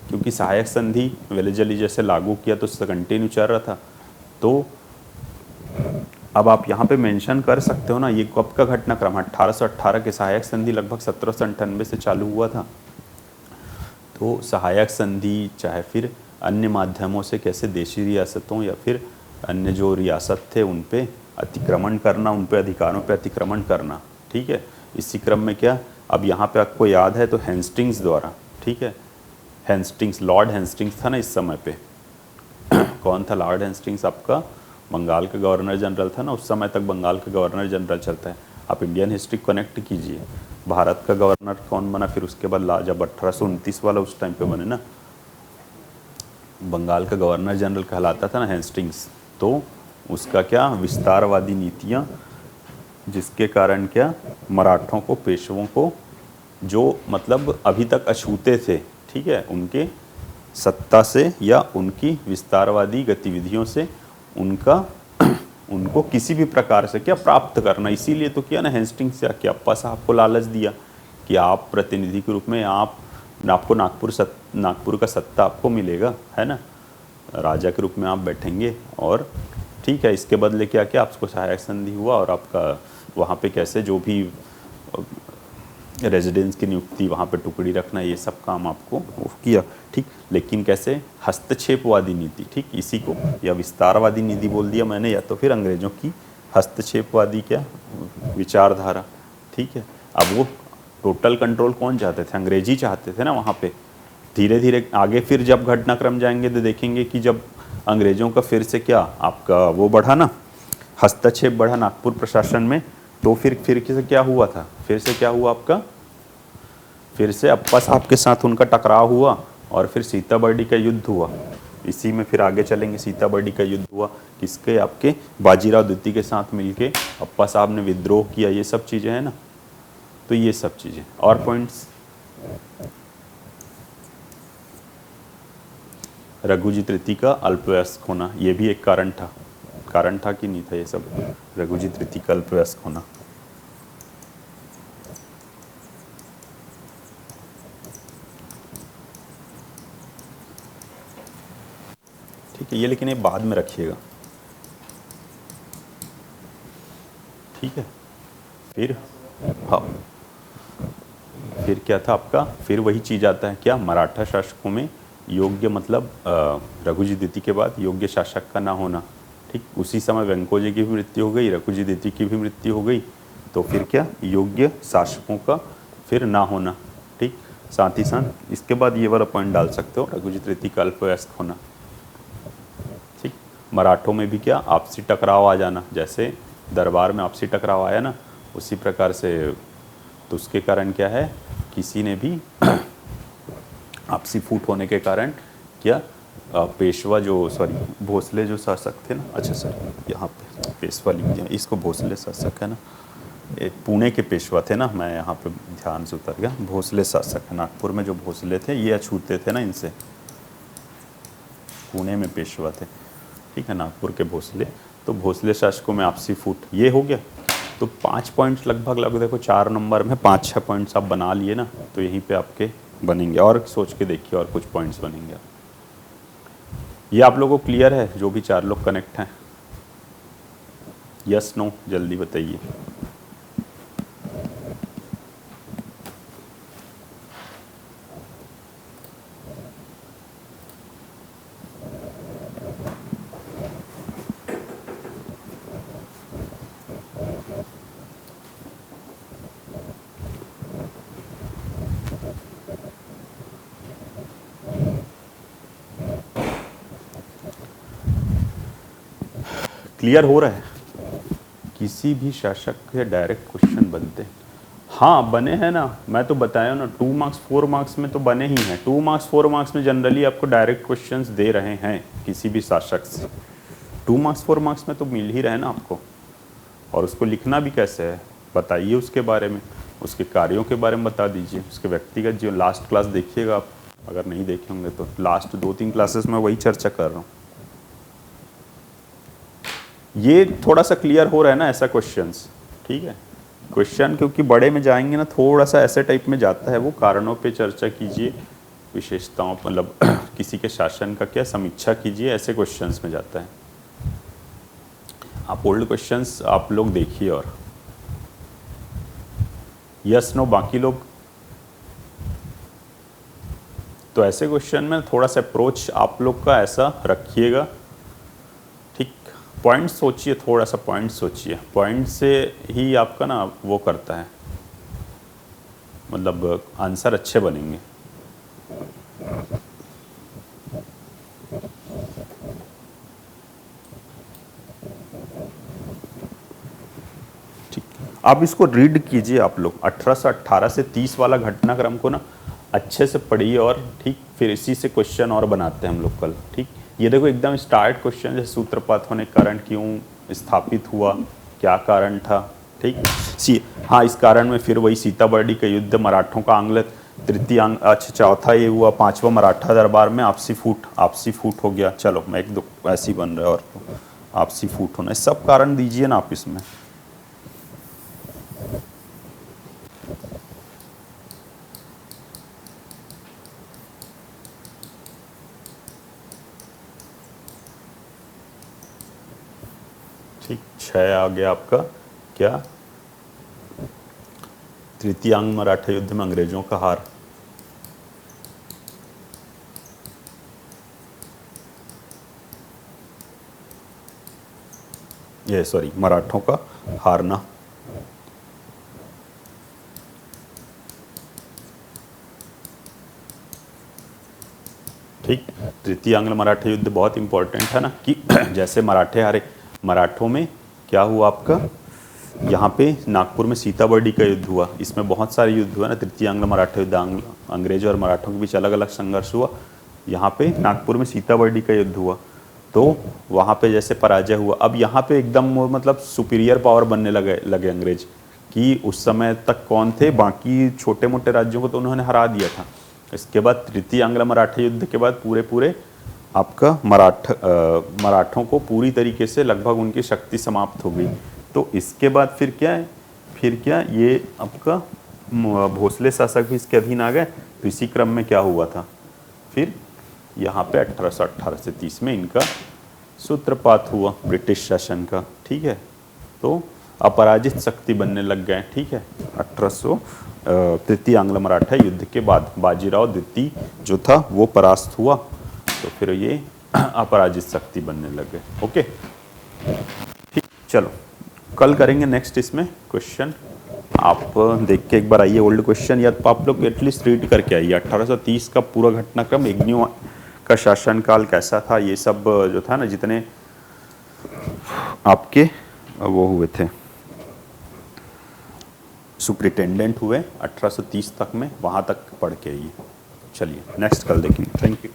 क्योंकि सहायक संधि वेलेजली जैसे लागू किया तो कंटिन्यू चल रहा था। तो अब आप यहाँ पे मेंशन कर सकते हो ना, ये कब का घटनाक्रम, 1818 के सहायक संधि लगभग 1798 से चालू हुआ था। तो सहायक संधि चाहे फिर अन्य माध्यमों से कैसे देशी रियासतों या फिर अन्य जो रियासत थे उन पे अतिक्रमण करना, उन पे अधिकारों पे अतिक्रमण करना, ठीक है। इसी क्रम में क्या, अब यहाँ पे आपको याद है तो हेस्टिंग्स द्वारा, ठीक है, हेस्टिंग्स, लॉर्ड हेस्टिंग्स था ना इस समय पे। कौन था लॉर्ड हेस्टिंग्स? आपका बंगाल का गवर्नर जनरल था ना, उस समय तक बंगाल का गवर्नर जनरल चलता है। आप इंडियन हिस्ट्री कनेक्ट कीजिए, भारत का गवर्नर कौन बना फिर उसके बाद, जब 1829 वाला उस टाइम पे बने ना, बंगाल का गवर्नर जनरल कहलाता था ना हेस्टिंग्स। तो उसका क्या, विस्तारवादी नीतियाँ, जिसके कारण क्या, मराठों को, पेशवों को, जो मतलब अभी तक अछूते थे, ठीक है, उनके सत्ता से या उनकी विस्तारवादी गतिविधियों से उनका उनको किसी भी प्रकार से क्या प्राप्त करना। इसीलिए तो किया ना हेस्टिंग्स, क्या अप्पा साहब को लालच दिया कि आप प्रतिनिधि के रूप में आपको नागपुर का सत्ता आपको मिलेगा, है ना, राजा के रूप में आप बैठेंगे, और ठीक है, इसके बदले क्या क्या आपको सहायक संधि हुआ, और आपका वहाँ पे कैसे जो भी रेजिडेंस की नियुक्ति, वहाँ पे टुकड़ी रखना, ये सब काम आपको किया, ठीक। लेकिन कैसे, हस्तक्षेपवादी नीति, ठीक, इसी को या विस्तारवादी नीति बोल दिया मैंने, या तो फिर अंग्रेजों की हस्तक्षेपवादी क्या विचारधारा, ठीक है। अब वो टोटल कंट्रोल कौन चाहते थे? अंग्रेजी चाहते थे ना वहाँ पे। धीरे धीरे आगे फिर जब घटनाक्रम जाएंगे तो देखेंगे कि जब अंग्रेजों का फिर से क्या आपका वो बढ़ा ना, हस्तक्षेप बढ़ा नागपुर प्रशासन में, तो फिर से क्या हुआ था, फिर से क्या हुआ आपका, फिर से अप्पा साहब के साथ उनका टकराव हुआ, और फिर सीताबर्डी का युद्ध हुआ। इसी में फिर आगे चलेंगे, सीताबर्डी का युद्ध हुआ किसके, आपके बाजीराव द्वितीय के साथ मिलके अप्पा साहब ने विद्रोह किया, ये सब चीज़ें हैं ना। तो ये सब चीज़ें और पॉइंट्स, रघुजी तृतीय का अल्पवयस्क होना, ये भी एक कारण था कि नहीं था ये सब, रघुजी तृतीय का अल्पवयस्क होना। ठीक है, ये लेकिन ये बाद में रखिएगा, ठीक है। फिर हाँ, फिर क्या था आपका, फिर वही चीज़ आता है क्या, मराठा शासकों में योग्य, मतलब रघुजी द्वितीय के बाद योग्य शासक का ना होना, ठीक। उसी समय वेंकोजी की भी मृत्यु हो गई, रघुजी द्वितीय की भी मृत्यु हो गई, तो फिर क्या, योग्य शासकों का फिर ना होना, ठीक। साथ ही साथ इसके बाद ये वाला पॉइंट डाल सकते हो, रघुजी तृतीय का अल्पवयस्क होना, ठीक। मराठों में भी क्या, आपसी टकराव आ जाना, जैसे दरबार में आपसी टकराव आया ना, उसी प्रकार से, तो उसके कारण क्या है, किसी ने भी आपसी फूट होने के कारण क्या, पेशवा जो, सॉरी भोसले जो शासक थे ना, अच्छा सर यहाँ पे पेशवा लिख दिया, इसको भोसले शासक है ना, पुणे के पेशवा थे ना, मैं यहाँ पे ध्यान से उतर गया, भोसले शासक है। नागपुर में जो भोसले थे ये अछूते थे ना इनसे, पुणे में पेशवा थे, ठीक है, नागपुर के भोसले। तो भोसले शासकों में आपसी फूट, ये हो गया। तो 5 पॉइंट्स लगभग देखो 4 नंबर में 5-6 पॉइंट्स आप बना लिए ना, तो यहीं पे आपके बनेंगे, और सोच के देखिए और कुछ पॉइंट्स बनेंगे। ये आप लोगों को क्लियर है, जो भी 4 लोग कनेक्ट हैं? यस नो जल्दी बताइए। क्लियर हो रहा है? किसी भी शासक के डायरेक्ट क्वेश्चन बनते हैं? हाँ बने हैं ना, मैं तो बताया ना, 2 मार्क्स 4 मार्क्स में तो बने ही हैं। 2 मार्क्स 4 मार्क्स में जनरली आपको डायरेक्ट क्वेश्चंस दे रहे हैं किसी भी शासक से। 2 मार्क्स 4 मार्क्स में तो मिल ही रहे ना आपको। और उसको लिखना भी कैसे है बताइए, उसके बारे में, उसके कार्यों के बारे में बता दीजिए, उसके व्यक्तिगत जीवन। लास्ट क्लास देखिएगा आप, अगर नहीं देखे होंगे तो लास्ट 2-3 क्लासेस में वही चर्चा कर रहा हूँ। ये थोड़ा सा क्लियर हो रहा है ना ऐसा क्वेश्चंस, ठीक है। क्वेश्चन क्योंकि बड़े में जाएंगे ना, थोड़ा सा ऐसे टाइप में जाता है वो, कारणों पे चर्चा कीजिए, विशेषताओं मतलब किसी के शासन का क्या समीक्षा कीजिए, ऐसे क्वेश्चंस में जाता है। आप ओल्ड क्वेश्चंस आप लोग देखिए। और यस नो बाकी लोग, तो ऐसे क्वेश्चन में थोड़ा सा अप्रोच आप लोग का ऐसा रखिएगा, ठीक। पॉइंट सोचिए, थोड़ा सा पॉइंट सोचिए, पॉइंट से ही आपका ना वो करता है, मतलब आंसर अच्छे बनेंगे। ठीक, आप इसको रीड कीजिए आप लोग, 1818 से 30 वाला घटनाक्रम को ना अच्छे से पढ़िए, और ठीक फिर इसी से क्वेश्चन और बनाते हैं हम लोग कल। ठीक, ये देखो एकदम स्टार्ट क्वेश्चन, जैसे सूत्रपात होने का कारण क्यों स्थापित हुआ, क्या कारण था। ठीक, हाँ, इस कारण में फिर वही सीताबर्डी का युद्ध, मराठों का आंग्ल तृतीय अंग, अच्छा चौथा ये हुआ, पांचवा मराठा दरबार में आपसी फूट हो गया। चलो मैं एक दो ऐसे ही बन रहा है, और तो आपसी फूट होना, सब कारण दीजिए ना आप इसमें। ठीक, 6 आ गया आपका क्या, तृतीय अंग मराठा युद्ध में अंग्रेजों का हार। ये सॉरी, मराठों का हारना। ठीक, तृतीय आंग्ल मराठा युद्ध बहुत इंपॉर्टेंट है ना, कि जैसे मराठे हारे, मराठों में क्या हुआ आपका, यहाँ पे नागपुर में सीताबर्डी का युद्ध हुआ, इसमें बहुत सारे युद्ध हुआ ना, तृतीय आंग्ल मराठा युद्ध, अंग्रेजों और मराठों के बीच अलग अलग संघर्ष हुआ। यहाँ पे नागपुर में सीताबर्डी का युद्ध हुआ, तो वहाँ पे जैसे पराजय हुआ। अब यहाँ पे एकदम मतलब सुपीरियर पावर बनने लगे अंग्रेज, कि उस समय तक कौन थे, बाकी छोटे मोटे राज्यों को तो उन्होंने हरा दिया था। इसके बाद तृतीय आंग्ल मराठा युद्ध के बाद पूरे आपका मराठों को पूरी तरीके से लगभग उनकी शक्ति समाप्त हो गई। तो इसके बाद फिर क्या है, फिर क्या, ये आपका भोसले शासक भी इसके अधीन आ गए। तो इसी क्रम में क्या हुआ था, फिर यहाँ पे 1818 से 30 में इनका सूत्रपात हुआ ब्रिटिश शासन का। ठीक है, तो अपराजित शक्ति बनने लग गए। ठीक है, 1800 तृतीय आंग्ल मराठा युद्ध के बाद बाजीराव द्वितीय जो था वो परास्त हुआ, तो फिर ये अपराजित शक्ति बनने लग गए। ओके, ठीक, चलो कल करेंगे नेक्स्ट इसमें क्वेश्चन। आप देख के एक बार आइए ओल्ड क्वेश्चन, या तो आप लोग एटलीस्ट रीड करके आइए 1830 का पूरा घटनाक्रम, इग्न्यू का शासनकाल कैसा था, ये सब जो था ना, जितने आपके वो हुए थे सुप्रिटेंडेंट हुए 1830 तक में, वहाँ तक पढ़ के आइए। चलिए नेक्स्ट कल देखेंगे। Thank you.